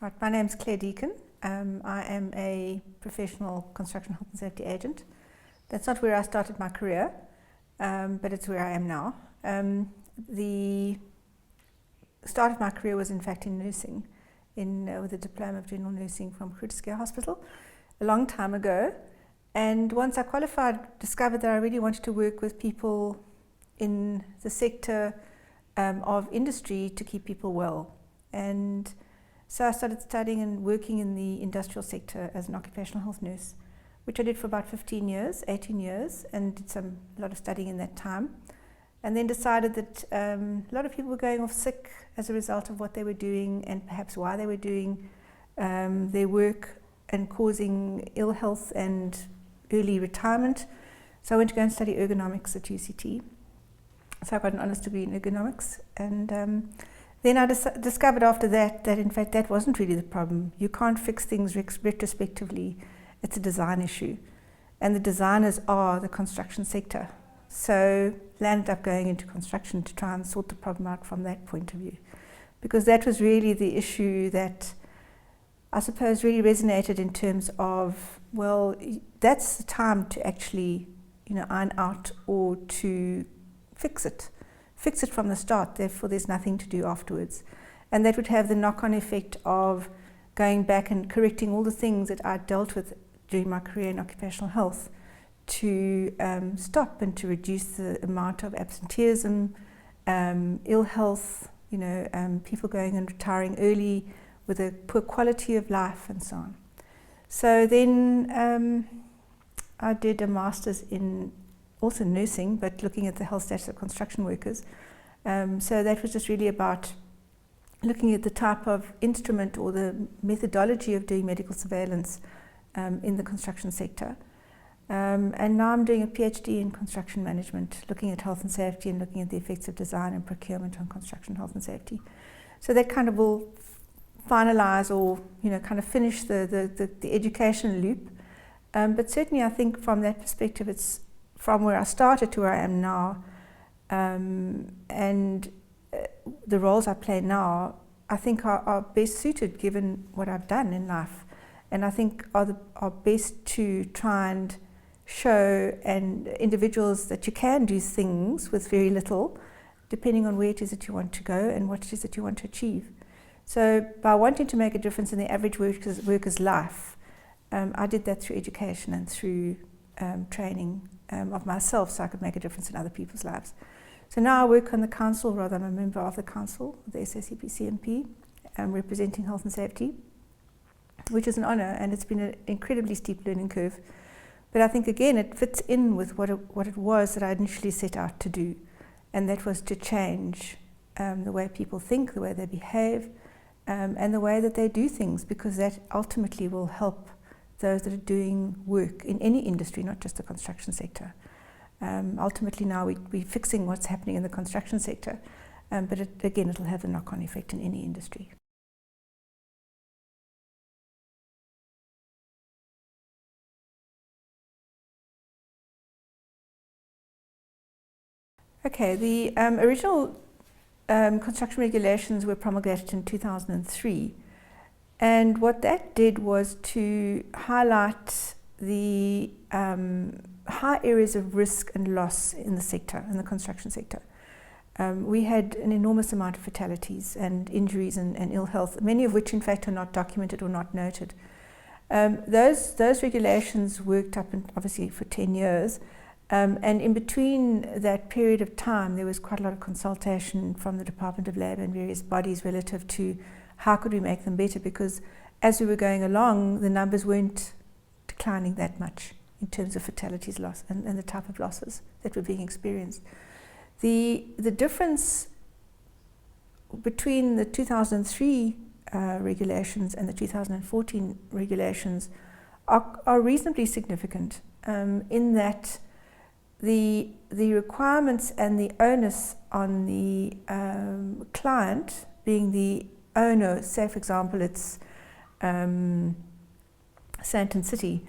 Right, my name's Claire Deacon. I am a professional construction health and safety agent. That's not where I started my career, but it's where I am now. The start of my career was in fact in nursing, with a diploma of general nursing from Groote Hospital a long time ago. And once I qualified, discovered that I really wanted to work with people in the sector of industry to keep people well. And so I started studying and working in the industrial sector as an occupational health nurse, which I did for about 18 years, and did a lot of studying in that time. And then decided that a lot of people were going off sick as a result of what they were doing and perhaps why they were doing their work, and causing ill health and early retirement. So I went to go and study ergonomics at UCT. So I got an honours degree in ergonomics, and then I discovered after that in fact that wasn't really the problem. You can't fix things retrospectively. It's a design issue, and the designers are the construction sector. So I ended up going into construction to try and sort the problem out from that point of view, because that was really the issue that I suppose really resonated in terms of, well, that's the time to actually, iron out or to fix it from the start, therefore there's nothing to do afterwards. And that would have the knock-on effect of going back and correcting all the things that I dealt with during my career in occupational health to stop and to reduce the amount of absenteeism, ill health, people going and retiring early with a poor quality of life and so on. So then I did a master's in also nursing, but looking at the health status of construction workers. So that was just really about looking at the type of instrument or the methodology of doing medical surveillance in the construction sector. And now I'm doing a PhD in construction management, looking at health and safety and looking at the effects of design and procurement on construction health and safety. So that kind of will finalize or kind of finish the education loop. But certainly I think from that perspective, it's from where I started to where I am now, and the roles I play now, I think are best suited given what I've done in life, and I think are best to try and show and individuals that you can do things with very little, depending on where it is that you want to go and what it is that you want to achieve. So by wanting to make a difference in the average worker's life, I did that through education and through training of myself, so I could make a difference in other people's lives. So now I work on the council, rather I'm a member of the council, the SACPCMP, representing health and safety, which is an honour, and it's been an incredibly steep learning curve. But I think again it fits in with what it was that I initially set out to do, and that was to change the way people think, the way they behave, and the way that they do things, because that ultimately will help those that are doing work in any industry, not just the construction sector. Ultimately now we're fixing what's happening in the construction sector, but it'll have a knock-on effect in any industry. Okay, the original construction regulations were promulgated in 2003. And what that did was to highlight the high areas of risk and loss in the sector, in the construction sector. We had an enormous amount of fatalities and injuries and ill health, many of which in fact are not documented or not noted. Those regulations worked up obviously for 10 years. And in between that period of time, there was quite a lot of consultation from the Department of Labour and various bodies relative to how could we make them better, because as we were going along, the numbers weren't declining that much in terms of fatalities loss and the type of losses that were being experienced. The difference between the 2003 regulations and the 2014 regulations are reasonably significant, in that the requirements and the onus on the client, being the owner, say for example it's Sandton City,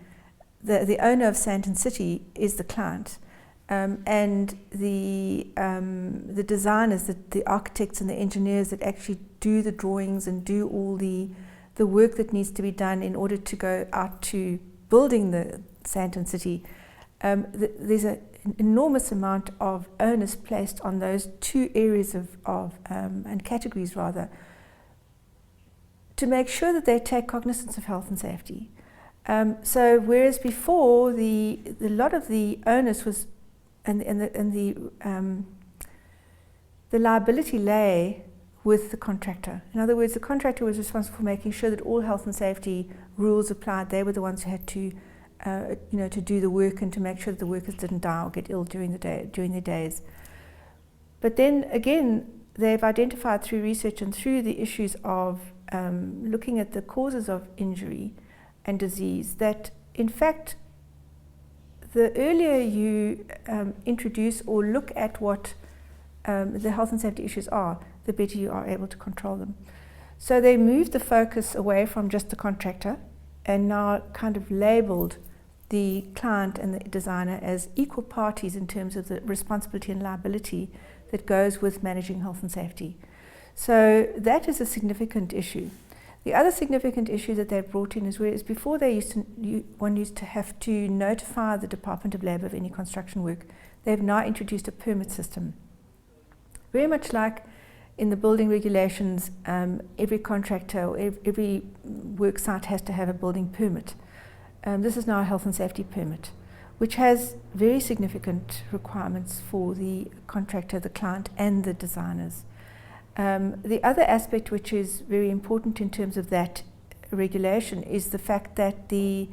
the owner of Sandton City is the client, and the designers, the architects and the engineers that actually do the drawings and do all the the work that needs to be done in order to go out to building the Sandton City, there's an enormous amount of onus placed on those two areas and categories rather, to make sure that they take cognizance of health and safety. So whereas before the lot of the onus was and the liability lay with the contractor. In other words, the contractor was responsible for making sure that all health and safety rules applied. They were the ones who had to to do the work and to make sure that the workers didn't die or get ill during their days. But then again, they've identified through research and through the issues of looking at the causes of injury and disease that, in fact, the earlier you introduce or look at what the health and safety issues are, the better you are able to control them. So they moved the focus away from just the contractor and now kind of labelled the client and the designer as equal parties in terms of the responsibility and liability that goes with managing health and safety. So that is a significant issue. The other significant issue that they've brought in is whereas before one used to have to notify the Department of Labour of any construction work, they've now introduced a permit system. Very much like in the building regulations, every contractor or every work site has to have a building permit. This is now a health and safety permit, which has very significant requirements for the contractor, the client and the designers. The other aspect which is very important in terms of that regulation is the fact that the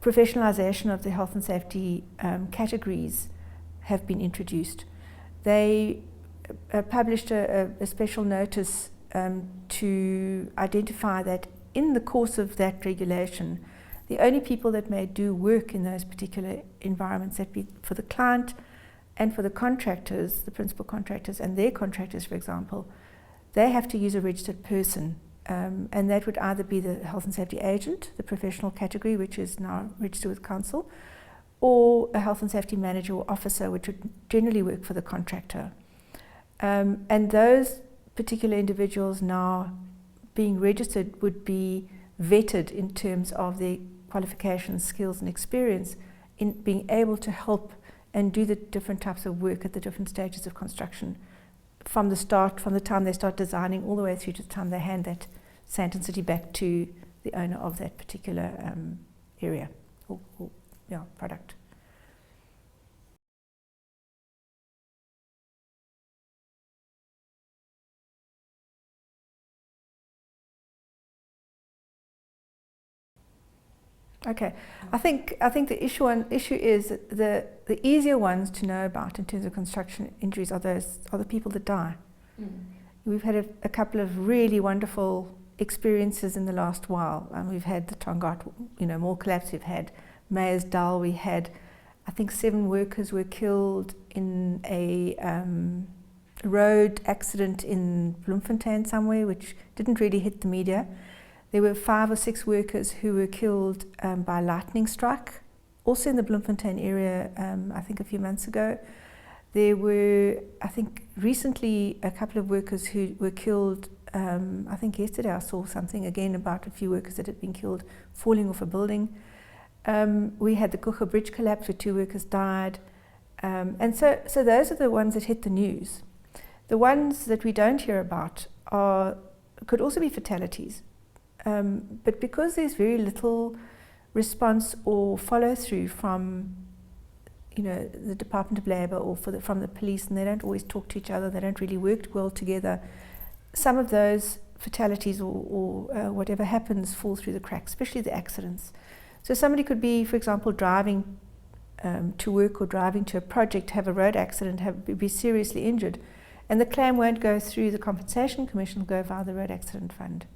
professionalization of the health and safety categories have been introduced. They published a special notice to identify that in the course of that regulation, the only people that may do work in those particular environments, that be for the client and for the contractors, the principal contractors and their contractors, for example, they have to use a registered person. And that would either be the health and safety agent, the professional category, which is now registered with council, or a health and safety manager or officer, which would generally work for the contractor. And those particular individuals now being registered would be vetted in terms of their qualifications, skills and experience in being able to help and do the different types of work at the different stages of construction from the start, from the time they start designing all the way through to the time they hand that Sandton City back to the owner of that particular area or product. Okay, I think the issue is the easier ones to know about in terms of construction injuries are the people that die. We've had a couple of really wonderful experiences in the last while, and we've had the Tongaat, mall collapse. We've had Meyersdal. We had, I think, 7 workers were killed in a road accident in Bloemfontein somewhere, which didn't really hit the media. There were 5 or 6 workers who were killed by lightning strike, also in the Bloemfontein area, I think a few months ago. There were, I think, recently a couple of workers who were killed. I think yesterday I saw something again about a few workers that had been killed falling off a building. We had the Kucha Bridge collapse where 2 workers died. And so those are the ones that hit the news. The ones that we don't hear about could also be fatalities. But because there's very little response or follow through from the Department of Labour or from the police, and they don't always talk to each other, they don't really work well together, some of those fatalities or whatever happens fall through the cracks, especially the accidents. So somebody could be, for example, driving to work or driving to a project, have a road accident, be seriously injured, and the claim won't go through the Compensation Commission, it'll go via the Road Accident Fund,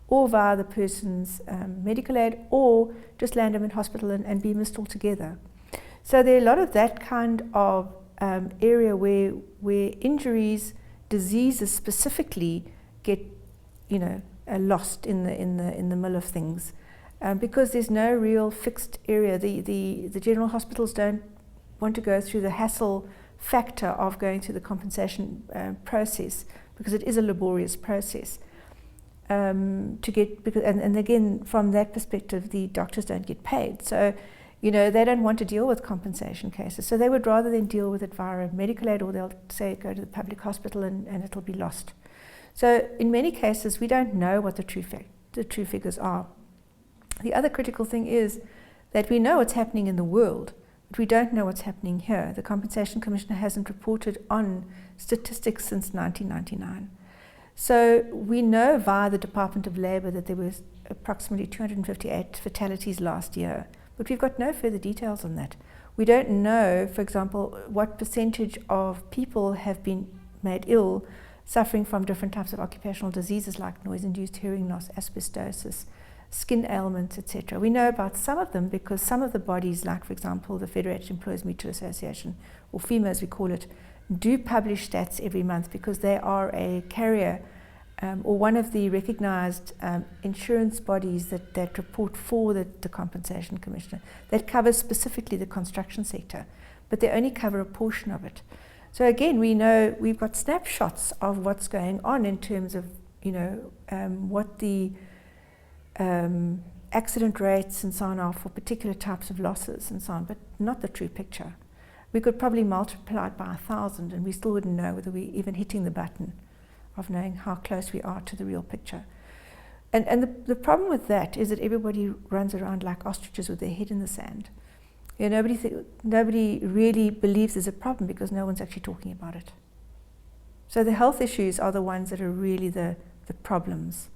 or via the person's medical aid, or just land them in hospital and be missed altogether. So there are a lot of that kind of area where injuries, diseases specifically, get lost in the middle of things, because there's no real fixed area. The general hospitals don't want to go through the hassle factor of going through the compensation process, because it is a laborious process. to get, because and again, from that perspective, the doctors don't get paid. So, you know, they don't want to deal with compensation cases. So they would rather than deal with it via medical aid, or they'll say go to the public hospital and it'll be lost. So in many cases, we don't know what the true figures are. The other critical thing is that we know what's happening in the world, but we don't know what's happening here. The Compensation Commissioner hasn't reported on statistics since 1999. So we know via the Department of Labour that there was approximately 258 fatalities last year, but we've got no further details on that. We don't know, for example, what percentage of people have been made ill suffering from different types of occupational diseases like noise-induced hearing loss, asbestosis, skin ailments, etc. We know about some of them because some of the bodies, like for example the Federated Employees Mutual Association, or FEMA as we call it, do publish stats every month because they are a carrier or one of the recognised insurance bodies that report for the Compensation Commissioner, that covers specifically the construction sector, but they only cover a portion of it. So again, we know we've got snapshots of what's going on in terms of, you know, what the accident rates and so on are for particular types of losses and so on, but not the true picture. We could probably multiply it by 1,000 and we still wouldn't know whether we're even hitting the button of knowing how close we are to the real picture. And the problem with that is that everybody runs around like ostriches with their head in the sand. You know, nobody really believes there's a problem because no one's actually talking about it. So the health issues are the ones that are really the problems.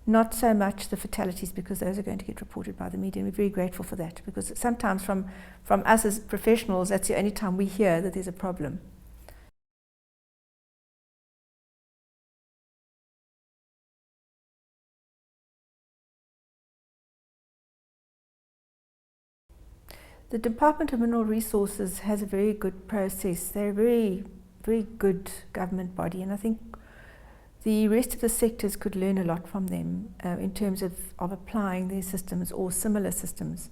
Not so much the fatalities, because those are going to get reported by the media, and we're very grateful for that, because sometimes from us as professionals, that's the only time we hear that there's a problem. The Department of Mineral Resources has a very good process. They're a very, very good government body, and I think the rest of the sectors could learn a lot from them in terms of applying their systems or similar systems.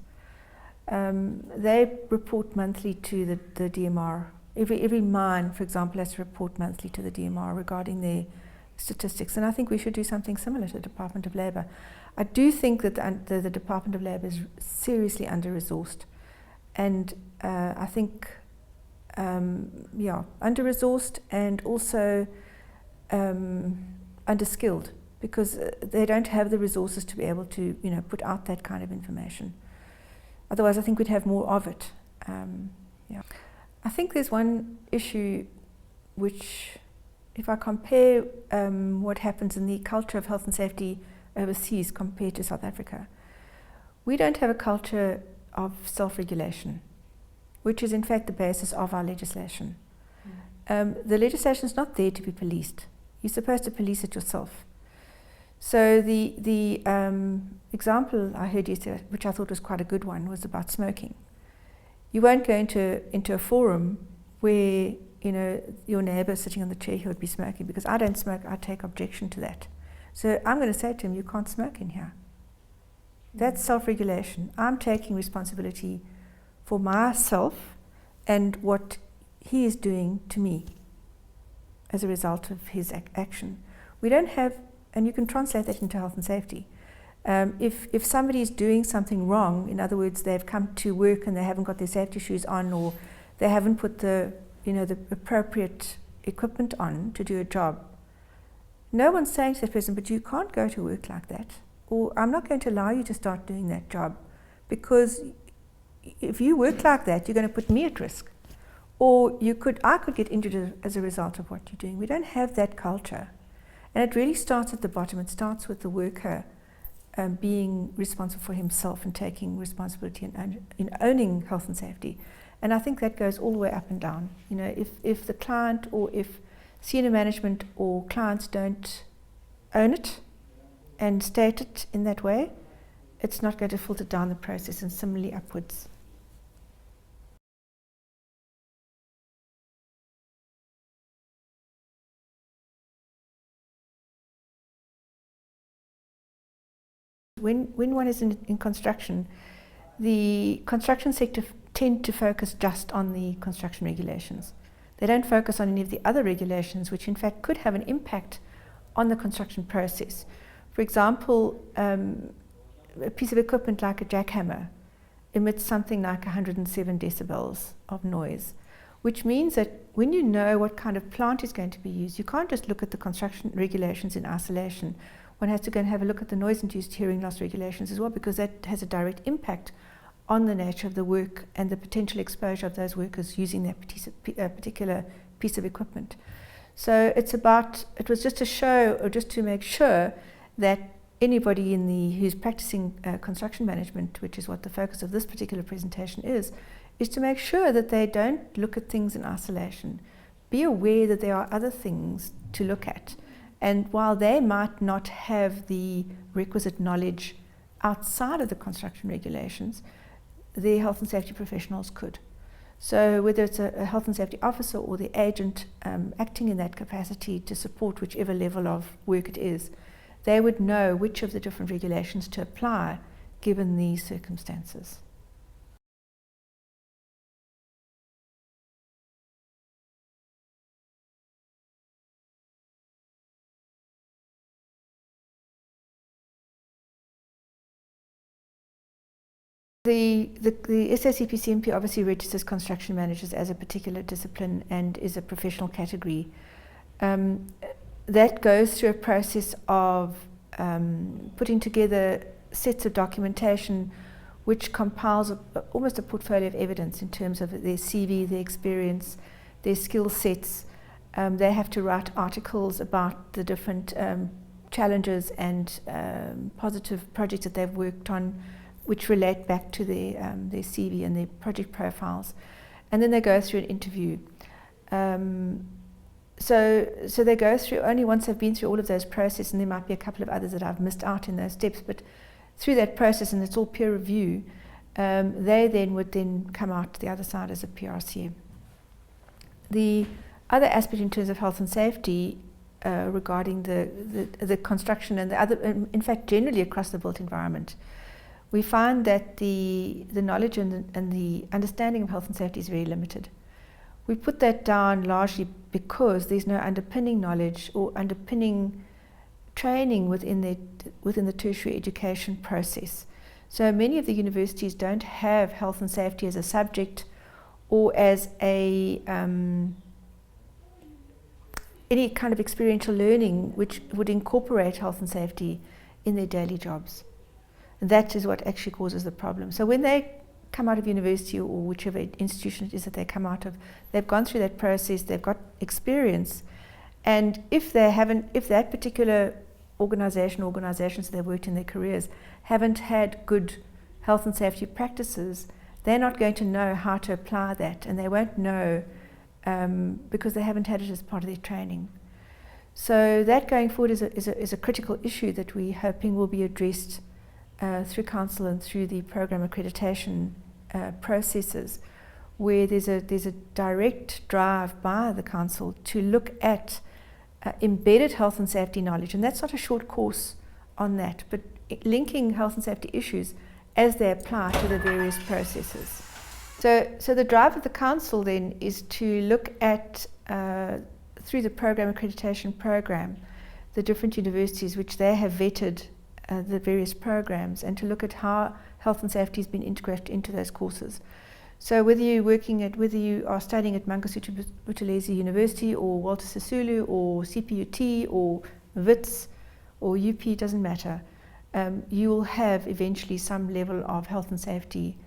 They report monthly to the DMR. Every mine, for example, has to report monthly to the DMR regarding their statistics, and I think we should do something similar to the Department of Labour. I do think that the Department of Labour is seriously under-resourced, and I think, under-resourced and also underskilled, because they don't have the resources to be able to, you know, put out that kind of information. Otherwise, I think we'd have more of it. I think there's one issue which, if I compare what happens in the culture of health and safety overseas compared to South Africa, we don't have a culture of self-regulation, which is in fact the basis of our legislation. The legislation is not there to be policed. You're supposed to police it yourself. So the example I heard yesterday, which I thought was quite a good one, was about smoking. You won't go into a forum where, you know, your neighbour sitting on the chair here would be smoking, because I don't smoke. I take objection to that. So I'm going to say to him, you can't smoke in here. That's self-regulation. I'm taking responsibility for myself and what he is doing to me as a result of his action. We don't have, and you can translate that into health and safety. If somebody is doing something wrong, in other words, they've come to work and they haven't got their safety shoes on, or they haven't put the appropriate equipment on to do a job, no one's saying to that person, but you can't go to work like that, or I'm not going to allow you to start doing that job, because if you work like that, you're going to put me at risk. Or I could get injured as a result of what you're doing. We don't have that culture. And it really starts at the bottom. It starts with the worker being responsible for himself and taking responsibility and in owning health and safety. And I think that goes all the way up and down. You know, if the client, or if senior management or clients don't own it and state it in that way, it's not going to filter down the process, and similarly upwards. When one is in construction, the construction sector tend to focus just on the construction regulations. They don't focus on any of the other regulations, which in fact could have an impact on the construction process. For example, a piece of equipment like a jackhammer emits something like 107 decibels of noise, which means that when you know what kind of plant is going to be used, you can't just look at the construction regulations in isolation. One has to go and have a look at the noise-induced hearing loss regulations as well, because that has a direct impact on the nature of the work and the potential exposure of those workers using that particular piece of equipment. So it was just to show, or just to make sure that anybody who's practicing construction management, which is what the focus of this particular presentation is to make sure that they don't look at things in isolation. Be aware that there are other things to look at. And while they might not have the requisite knowledge outside of the construction regulations, the health and safety professionals could. So whether it's a health and safety officer or the agent acting in that capacity to support whichever level of work it is, they would know which of the different regulations to apply given these circumstances. The SACPCMP obviously registers construction managers as a particular discipline and is a professional category. That goes through a process of putting together sets of documentation which compiles almost a portfolio of evidence in terms of their CV, their experience, their skill sets. They have to write articles about the different challenges and positive projects that they've worked on, which relate back to their CV and their project profiles. And then they go through an interview. So they go through, only once they've been through all of those processes, and there might be a couple of others that I've missed out in those steps, but through that process, and it's all peer review, they then would come out to the other side as a PRC. The other aspect in terms of health and safety regarding the construction and the other, in fact, generally across the built environment, we find that the knowledge and the understanding of health and safety is very limited. We put that down largely because there's no underpinning knowledge or underpinning training within the tertiary education process. So many of the universities don't have health and safety as a subject or as any kind of experiential learning which would incorporate health and safety in their daily jobs. That is what actually causes the problem. So when they come out of university or whichever institution it is that they come out of, they've gone through that process, they've got experience, and if that particular organizations they've worked in their careers haven't had good health and safety practices, they're not going to know how to apply that, and they won't know because they haven't had it as part of their training. So that going forward is a critical issue that we're hoping will be addressed through council and through the program accreditation processes, where there's a direct drive by the council to look at embedded health and safety knowledge, and that's not a short course on that, but linking health and safety issues as they apply to the various processes. So the drive of the council then is to look at through the program accreditation program the different universities which they have vetted the various programs, and to look at how health and safety has been integrated into those courses. So whether you are studying at Mangosuthu Buthelezi University or Walter Sisulu or CPUT or WITS or UP, doesn't matter, you will have eventually some level of health and safety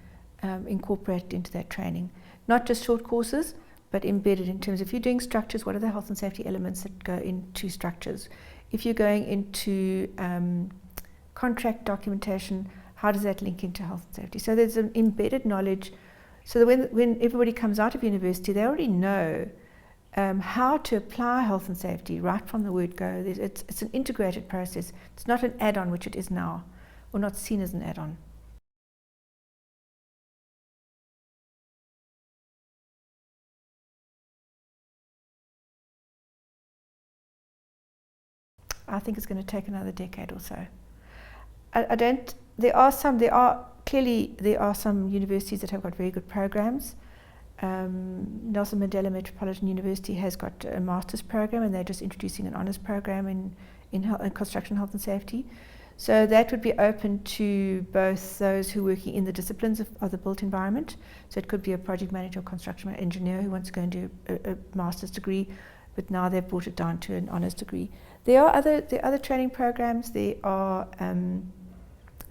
incorporated into that training. Not just short courses, but embedded in terms of, if you're doing structures, what are the health and safety elements that go into structures? If you're going into contract documentation, how does that link into health and safety? So there's an embedded knowledge, so that when everybody comes out of university, they already know how to apply health and safety right from the word go. It's an integrated process. It's not an add-on, which it is now, or not seen as an add-on. I think it's going to take another decade or so. There are some universities that have got very good programs. Nelson Mandela Metropolitan University has got a master's program, and they're just introducing an honours program in construction health and safety. So that would be open to both those who are working in the disciplines of the built environment. So it could be a project manager or construction engineer who wants to go and do a master's degree, but now they've brought it down to an honours degree. There are other training programs. There are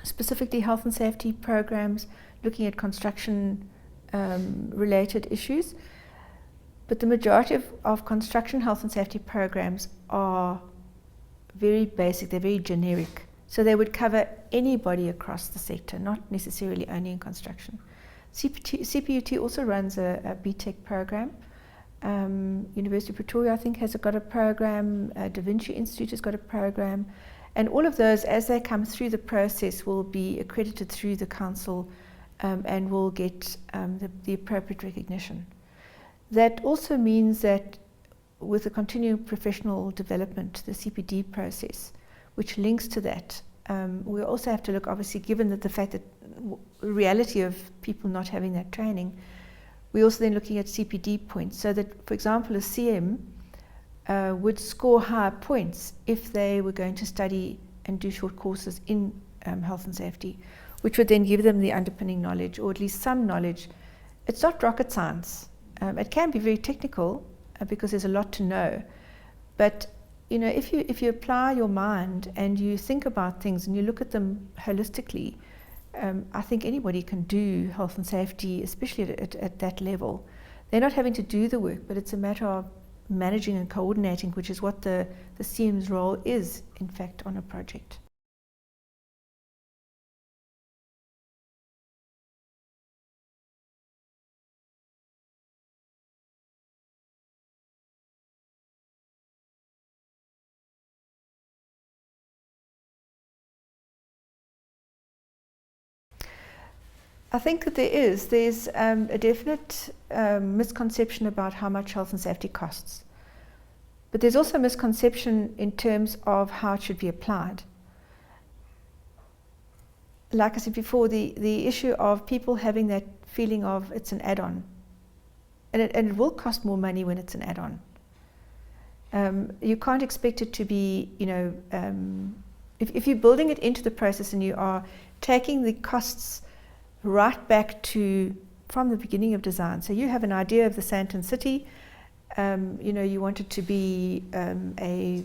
specifically health and safety programs looking at construction related issues. But the majority of construction health and safety programs are very basic, they're very generic. So they would cover anybody across the sector, not necessarily only in construction. CPUT also runs a BTEC program. University of Pretoria, I think, has got a program. Da Vinci Institute has got a program. And all of those, as they come through the process, will be accredited through the council and will get the appropriate recognition. That also means that with the continuing professional development, the CPD process, which links to that, we also have to look, obviously, given that the fact that the reality of people not having that training, we're also then looking at CPD points, so that, for example, a CM would score higher points if they were going to study and do short courses in health and safety, which would then give them the underpinning knowledge, or at least some knowledge. It's not rocket science. It can be very technical because there's a lot to know, but you know, if you apply your mind and you think about things and you look at them holistically, I think anybody can do health and safety, especially at that level. They're not having to do the work, but it's a matter of managing and coordinating, which is what the CM's role is, in fact, on a project. I think that there's a definite misconception about how much health and safety costs. But there's also a misconception in terms of how it should be applied. Like I said before, the issue of people having that feeling of it's an add-on. And it will cost more money when it's an add-on. You can't expect it to be, you know, if you're building it into the process and you are taking the costs right back to from the beginning of design. So you have an idea of the Sandton City, you know, you want it to be a,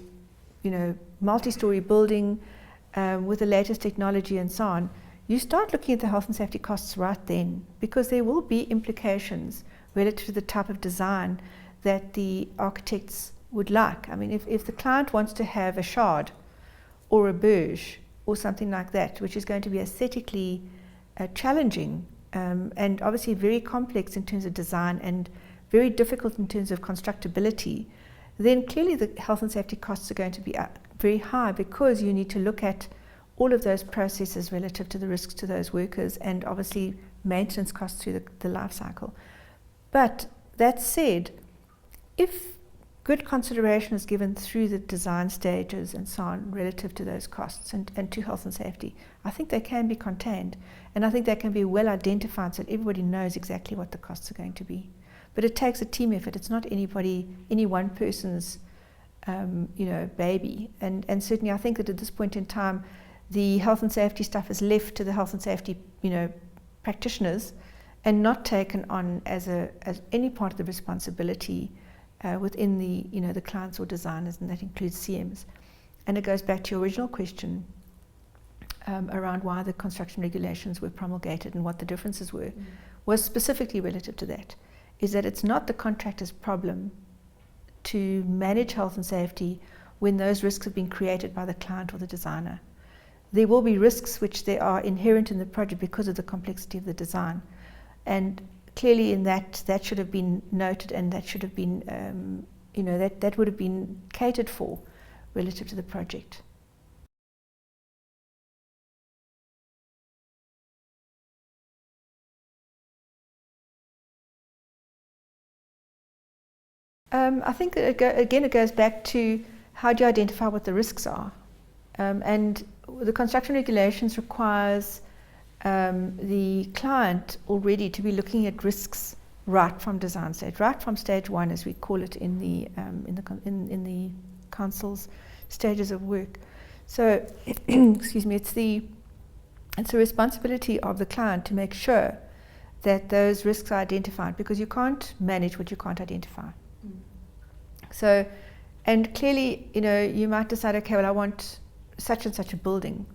you know, multi-story building with the latest technology and so on. You start looking at the health and safety costs right then, because there will be implications relative to the type of design that the architects would like. I mean, if the client wants to have a shard or a berge or something like that, which is going to be aesthetically challenging and obviously very complex in terms of design and very difficult in terms of constructability, then clearly the health and safety costs are going to be very high, because you need to look at all of those processes relative to the risks to those workers and obviously maintenance costs through the life cycle. But that said, if good consideration is given through the design stages and so on relative to those costs and to health and safety, I think they can be contained, and I think they can be well identified so that everybody knows exactly what the costs are going to be. But it takes a team effort. It's not any one person's you know, baby, and certainly I think that at this point in time the health and safety stuff is left to the health and safety, you know, practitioners, and not taken on as any part of the responsibility within the, you know, the clients or designers, and that includes CMs. And it goes back to your original question around why the construction regulations were promulgated and what the differences were, was specifically relative to that, is that it's not the contractor's problem to manage health and safety when those risks have been created by the client or the designer. There will be risks which they are inherent in the project because of the complexity of the design. And clearly in that should have been noted, and that should have been, you know, that would have been catered for relative to the project. I think again it goes back to how do you identify what the risks are, and the construction regulations requires the client already to be looking at risks right from design stage, right from stage one, as we call it in the council's stages of work. So, excuse me, it's the responsibility of the client to make sure that those risks are identified, because you can't manage what you can't identify. So, and clearly, you might decide, okay, well, I want such and such a building.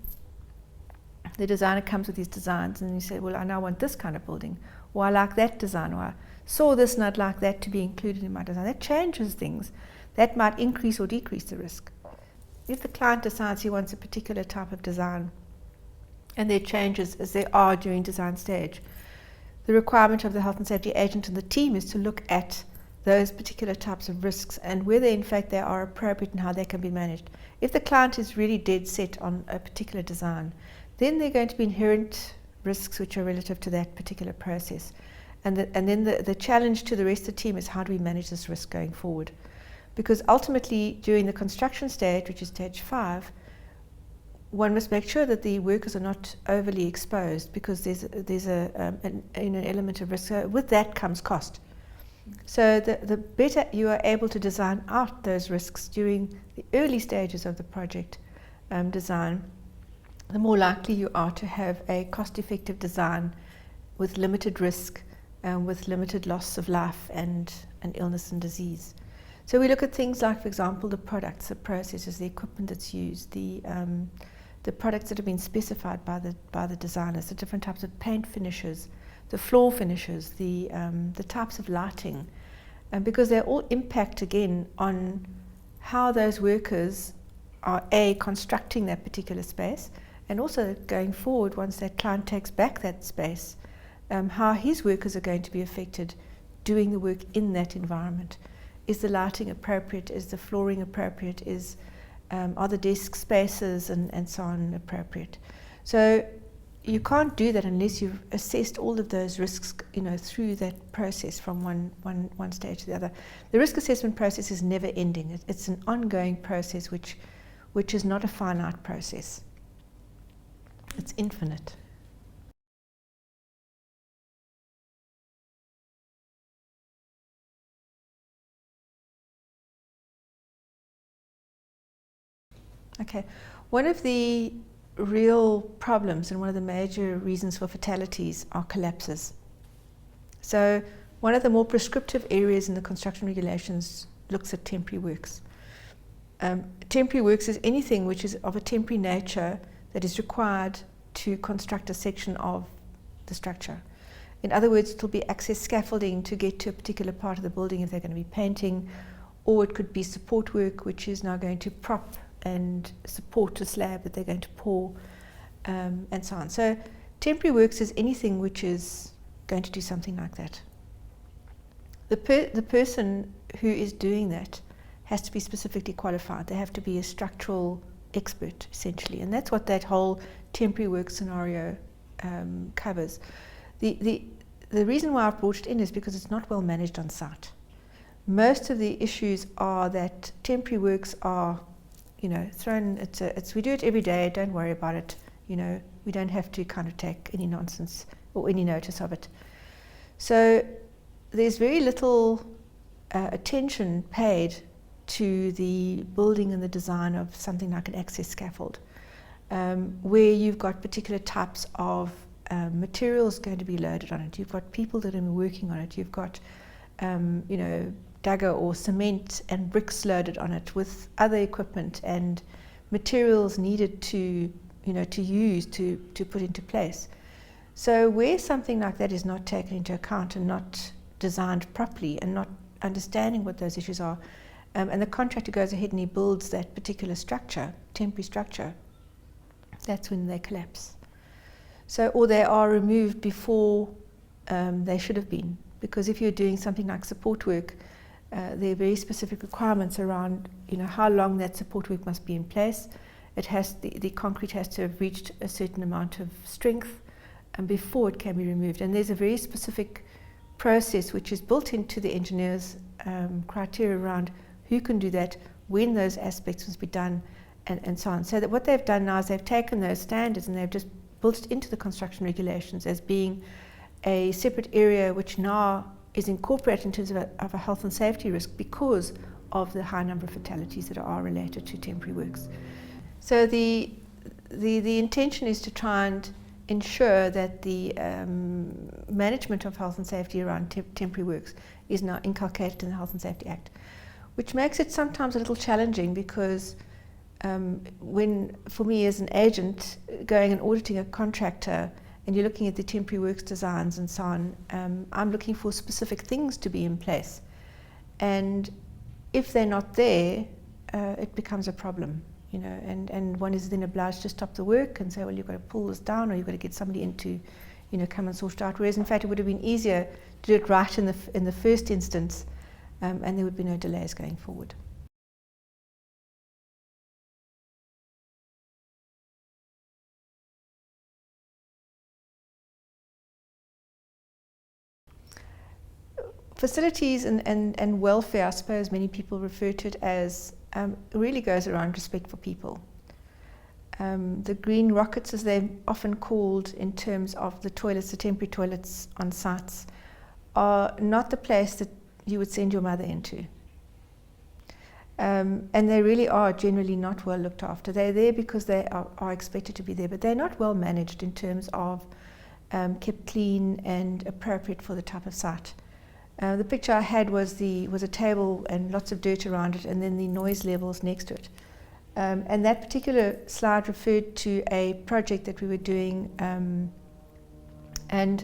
The designer comes with these designs, and you say, well, I now want this kind of building, or I like that design, or I saw this and I'd like that to be included in my design. That changes things. That might increase or decrease the risk. If the client decides he wants a particular type of design, and there are changes as there are during design stage, the requirement of the health and safety agent and the team is to look at those particular types of risks and whether in fact they are appropriate and how they can be managed. If the client is really dead set on a particular design, then there are going to be inherent risks which are relative to that particular process. And then the challenge to the rest of the team is, how do we manage this risk going forward? Because ultimately, during the construction stage, which is stage 5, one must make sure that the workers are not overly exposed, because there's an element of risk. So with that comes cost. So the better you are able to design out those risks during the early stages of the project design, the more likely you are to have a cost-effective design with limited risk, with limited loss of life and illness and disease. So we look at things like, for example, the products, the processes, the equipment that's used, the products that have been specified by the designers, the different types of paint finishes, the floor finishes, the types of lighting, because they all impact again on how those workers are constructing that particular space, and also going forward, once that client takes back that space, how his workers are going to be affected doing the work in that environment. Is the lighting appropriate? Is the flooring appropriate? Are the desk spaces and so on appropriate? So you can't do that unless you've assessed all of those risks, through that process from one stage to the other. The risk assessment process is never ending. It's an ongoing process which is not a finite process. It's infinite. Okay, one of the real problems and one of the major reasons for fatalities are collapses. So one of the more prescriptive areas in the construction regulations looks at temporary works. Temporary works is anything which is of a temporary nature that is required to construct a section of the structure. In other words, it will be access scaffolding to get to a particular part of the building if they're going to be painting, or it could be support work, which is now going to prop and support a slab that they're going to pour, and so on. So temporary works is anything which is going to do something like that. The person who is doing that has to be specifically qualified. They have to be a structural expert, essentially, and that's what that whole temporary work scenario covers. The reason why I've brought it in is because it's not well managed on site. Most of the issues are that temporary works are thrown. We do it every day. Don't worry about it. We don't have to kind of take any nonsense or any notice of it. So there's very little attention paid to the building and the design of something like an access scaffold, where you've got particular types of materials going to be loaded on it. You've got people that are working on it. You've got dagger or cement and bricks loaded on it with other equipment and materials needed to use to put into place. So where something like that is not taken into account and not designed properly and not understanding what those issues are, and the contractor goes ahead and he builds that particular structure, temporary structure, that's when they collapse. So, or they are removed before they should have been, because if you're doing something like support work, there are very specific requirements around how long that support work must be in place. The concrete has to have reached a certain amount of strength before it can be removed, and there's a very specific process which is built into the engineer's criteria around who can do that, when those aspects must be done, and so on. So that what they've done now is they've taken those standards and they've just built it into the construction regulations as being a separate area which now is incorporated in terms of a health and safety risk because of the high number of fatalities that are related to temporary works. So the intention is to try and ensure that the management of health and safety around temporary works is now inculcated in the Health and Safety Act, which makes it sometimes a little challenging because for me as an agent, going and auditing a contractor and you're looking at the temporary works designs and so on, I'm looking for specific things to be in place. And if they're not there, it becomes a problem, you know, and one is then obliged to stop the work and say, well, you've got to pull this down or you've got to get somebody in to, you know, come and sort it out. Whereas in fact it would have been easier to do it right in the first instance, and there would be no delays going forward. Facilities and welfare, I suppose many people refer to it as, really goes around respect for people. The green rockets, as they're often called in terms of the toilets, the temporary toilets on sites, are not the place that you would send your mother into. And they really are generally not well looked after. They're there because they are expected to be there, but they're not well managed in terms of kept clean and appropriate for the type of site. The picture I had was a table and lots of dirt around it, and then the noise levels next to it. And that particular slide referred to a project that we were doing, and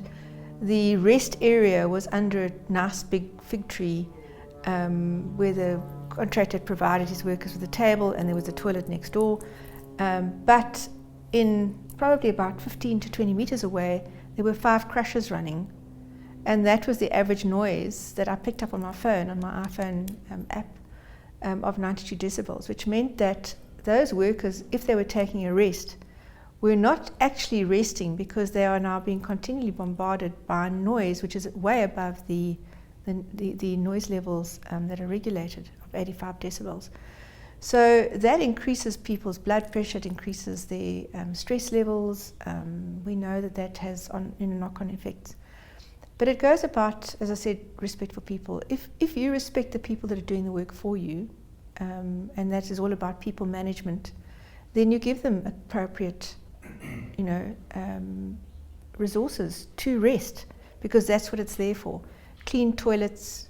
the rest area was under a nice big fig tree, where the contractor had provided his workers with a table, and there was a toilet next door. But in probably about 15 to 20 meters away, there were 5 crushers running. And that was the average noise that I picked up on my phone, on my iPhone app, of 92 decibels, which meant that those workers, if they were taking a rest, were not actually resting because they are now being continually bombarded by noise, which is way above the noise levels that are regulated of 85 decibels. So that increases people's blood pressure, it increases their stress levels. We know that has knock-on effects. But it goes about, as I said, respect for people. If you respect the people that are doing the work for you, and that is all about people management, then you give them appropriate, you know, resources to rest, because that's what it's there for. Clean toilets,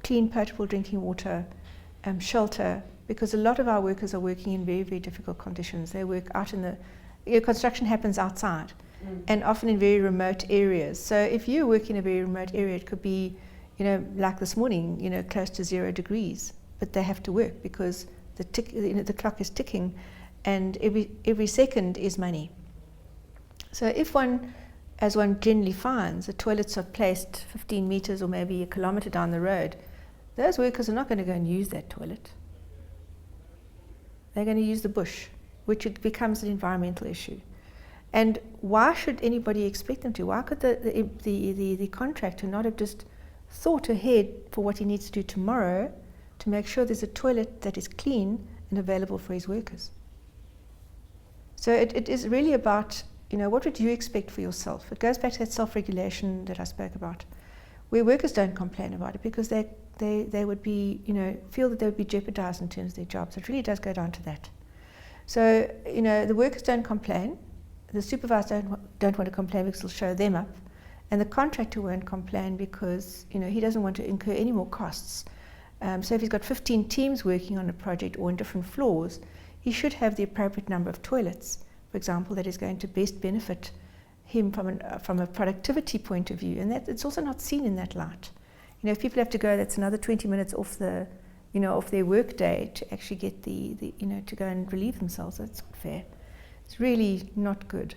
clean potable drinking water, shelter, because a lot of our workers are working in very, very difficult conditions. They work out in construction happens outside. And often in very remote areas. So if you work in a very remote area, it could be, you know, like this morning, you know, close to 0 degrees, but they have to work because the clock is ticking, and every second is money. So if as one generally finds, the toilets are placed 15 meters or maybe a kilometer down the road, those workers are not going to go and use that toilet. They're going to use the bush, which it becomes an environmental issue. And why should anybody expect them to? Why could the contractor not have just thought ahead for what he needs to do tomorrow to make sure there's a toilet that is clean and available for his workers? So it is really about, you know, what would you expect for yourself? It goes back to that self-regulation that I spoke about, where workers don't complain about it because they would be, you know, feel that they would be jeopardized in terms of their jobs. It really does go down to that. So, you know, the workers don't complain. The supervisor don't want to complain because it'll show them up, and the contractor won't complain because, you know, he doesn't want to incur any more costs. So if he's got 15 teams working on a project or on different floors, he should have the appropriate number of toilets, for example, that is going to best benefit him from a productivity point of view, and that it's also not seen in that light. You know, if people have to go, that's another 20 minutes off their work day to actually get to go and relieve themselves. That's not fair. It's really not good.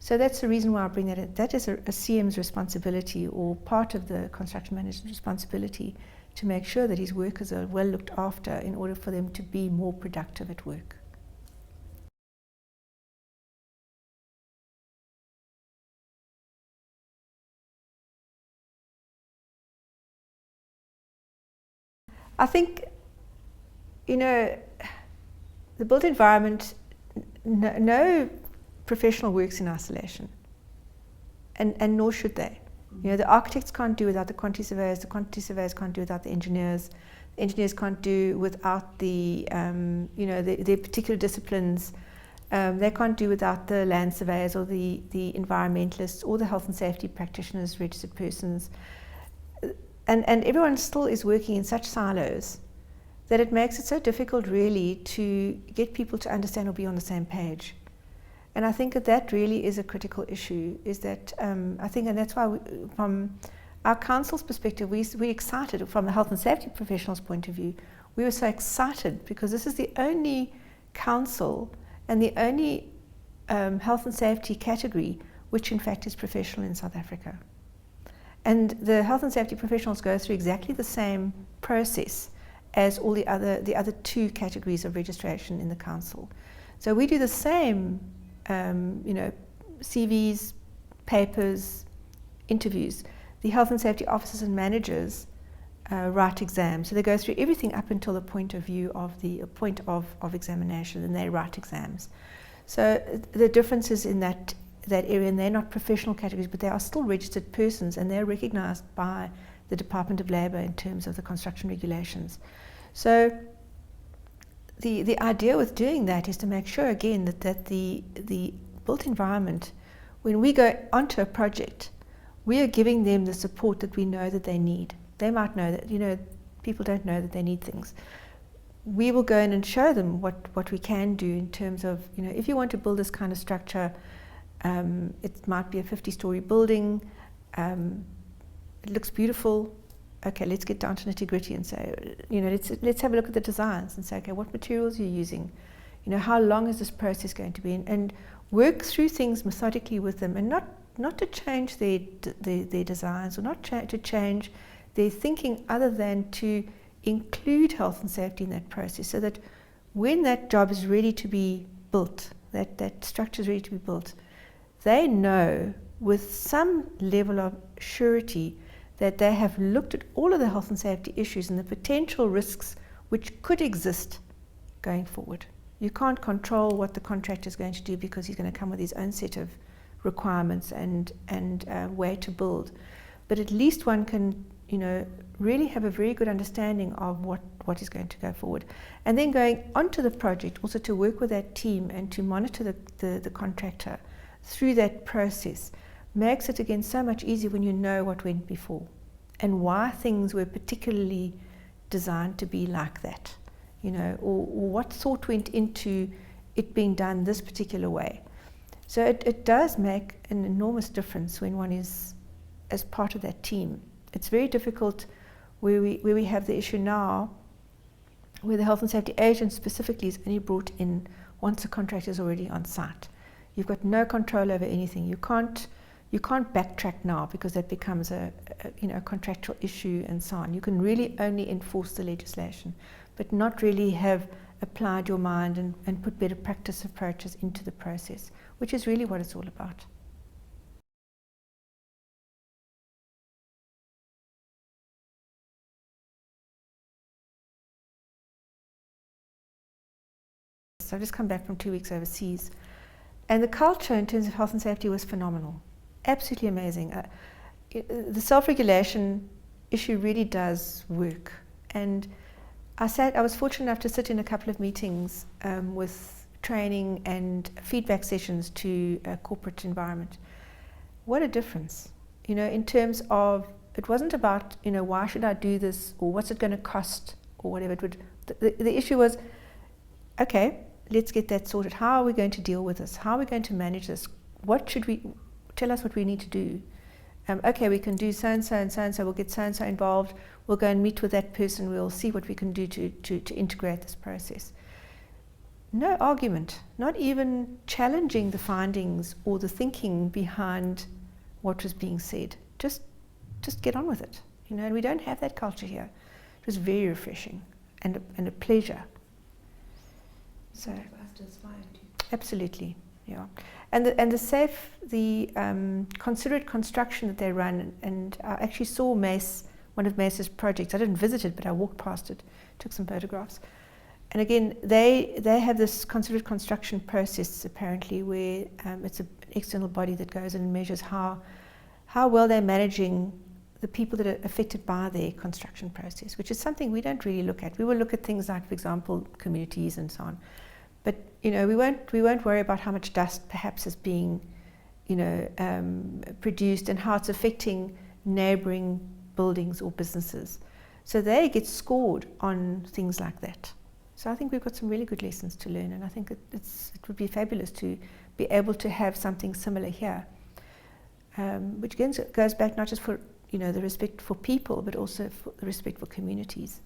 So that's the reason why I bring that in. That is a CM's responsibility, or part of the construction manager's responsibility, to make sure that his workers are well looked after in order for them to be more productive at work. I think, you know, the built environment, no professional works in isolation, and nor should they. You know, the architects can't do without the quantity surveyors can't do without the engineers can't do without the, their particular disciplines. They can't do without the land surveyors or the environmentalists or the health and safety practitioners, registered persons. And everyone still is working in such silos that it makes it so difficult really to get people to understand or be on the same page. And I think that really is a critical issue, is that I think, and that's why from our council's perspective, we're excited. From the health and safety professionals' point of view, we were so excited because this is the only council and the only health and safety category which in fact is professional in South Africa. And the health and safety professionals go through exactly the same process as all the other two categories of registration in the council. So we do the same, CVs, papers, interviews. The health and safety officers and managers write exams. So they go through everything up until the point of examination, and they write exams. So the difference is in that area, and they're not professional categories, but they are still registered persons, and they're recognized by the Department of Labour in terms of the construction regulations. So the idea with doing that is to make sure again that the built environment, when we go onto a project, we are giving them the support that we know that they need. They might know that, people don't know that they need things. We will go in and show them what we can do in terms of, if you want to build this kind of structure, it might be a 50-story building, it looks beautiful. Okay, let's get down to nitty-gritty and say, let's have a look at the designs and say, okay, what materials are you using? How long is this process going to be? And work through things methodically with them, and not to change their designs, or not to change their thinking, other than to include health and safety in that process, so that when that job is ready to be built, that structure is ready to be built, they know with some level of surety that they have looked at all of the health and safety issues and the potential risks which could exist going forward. You can't control what the contractor is going to do, because he's going to come with his own set of requirements and way to build. But at least one can, really have a very good understanding of what is going to go forward. And then going onto the project, also to work with that team and to monitor the contractor through that process, makes it again so much easier when you know what went before and why things were particularly designed to be like that, or what thought went into it being done this particular way. So it does make an enormous difference when one is as part of that team. It's very difficult where we have the issue now where the health and safety agent specifically is only brought in once the contractor is already on site. You've got no control over anything. You can't backtrack now, because that becomes a contractual issue and so on. You can really only enforce the legislation, but not really have applied your mind and put better practice approaches into the process, which is really what it's all about. So I've just come back from 2 weeks overseas, and the culture in terms of health and safety was phenomenal, absolutely amazing. The self-regulation issue really does work, and I was fortunate enough to sit in a couple of meetings with training and feedback sessions to a corporate environment. What a difference, in terms of, it wasn't about, why should I do this, or what's it going to cost, or whatever. The issue was, okay, let's get that sorted. How are we going to deal with this? How are we going to manage this? Tell us what we need to do. Okay, we can do so-and-so and so-and-so, we'll get so-and-so involved, we'll go and meet with that person, we'll see what we can do to integrate this process. No argument, not even challenging the findings or the thinking behind what was being said. Just get on with it, and we don't have that culture here. It was very refreshing and a pleasure. So for us to aspire to. Absolutely, yeah. And the considerate construction that they run, and I actually saw one of Mace's projects. I didn't visit it, but I walked past it, took some photographs. And again, they have this considerate construction process apparently, where it's an external body that goes and measures how how well they're managing the people that are affected by their construction process, which is something we don't really look at. We will look at things like, for example, communities and so on. But, we won't worry about how much dust perhaps is being, produced and how it's affecting neighboring buildings or businesses. So they get scored on things like that. So I think we've got some really good lessons to learn, and I think it would be fabulous to be able to have something similar here, which again goes back not just for the respect for people, but also for the respect for communities.